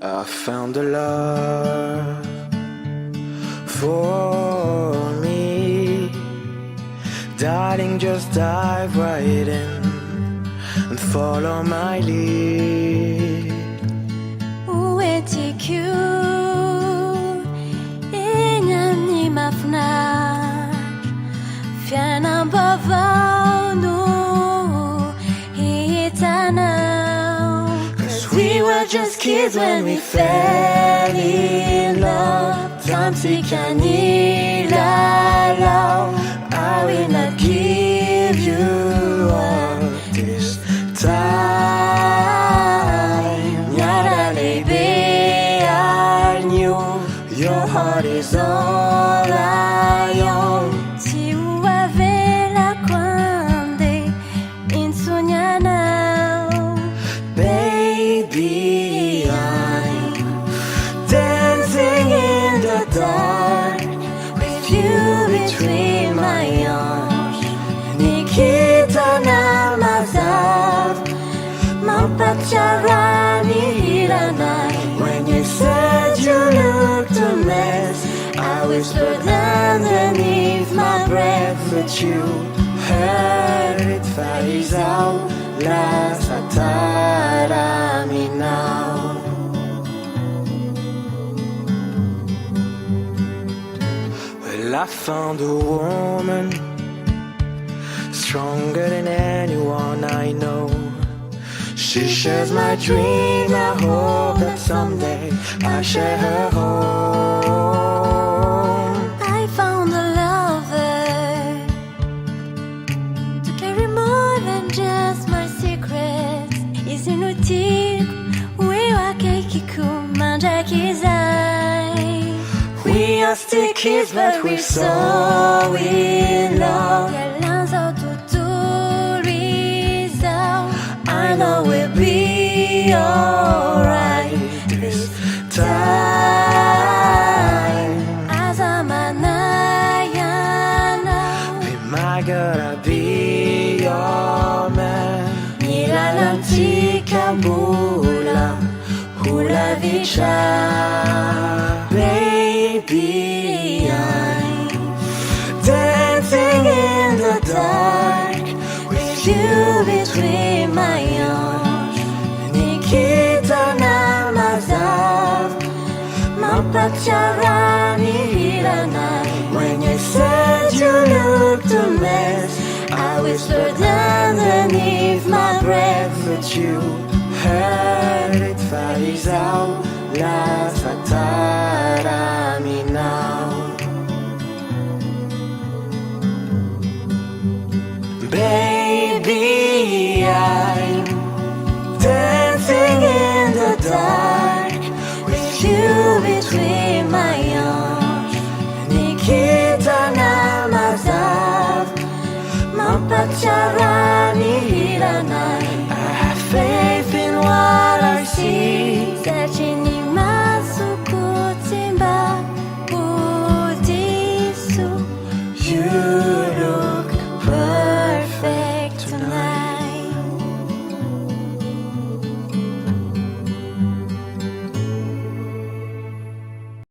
I found a love for me. Darling, just dive right in and follow my lead. Où étais-tu? Inhani mafnar Fianna bavanu Hitanau. 'Cause we were just kids when we fell in love. Tamsikani lalo. I will not give you up This time, Nyarale bearnyo. your heart is all I own. Si uavela quande insogniano. Baby, I'm dancing in the dark with you between my arms. Nikita na mazaf Mapacharani hiranai. When you said you looked a mess, I whispered underneath my breath, but you heard it phase out. La satarami now. Well, I found a woman stronger than anyone I know. She shares my dream. I hope that someday I share her home. I found a lover to carry more than just my secrets. Is inutile, we are kekiku manjakizai. We are still kids, but we're so in love. I know we'll be alright this time. Be my girl, I'll be your man. Nilalantika bula hula vicha. Baby, I'm dancing in the dark with you between my arms. Nikita na mazaf Mapacharani hiranai. When you said you looked a mess, I whispered underneath my breath, but you heard it phase out. La satarami now. Baby, I'm dancing in the dark with you between my arms. Nikita na mazaf Mapacharani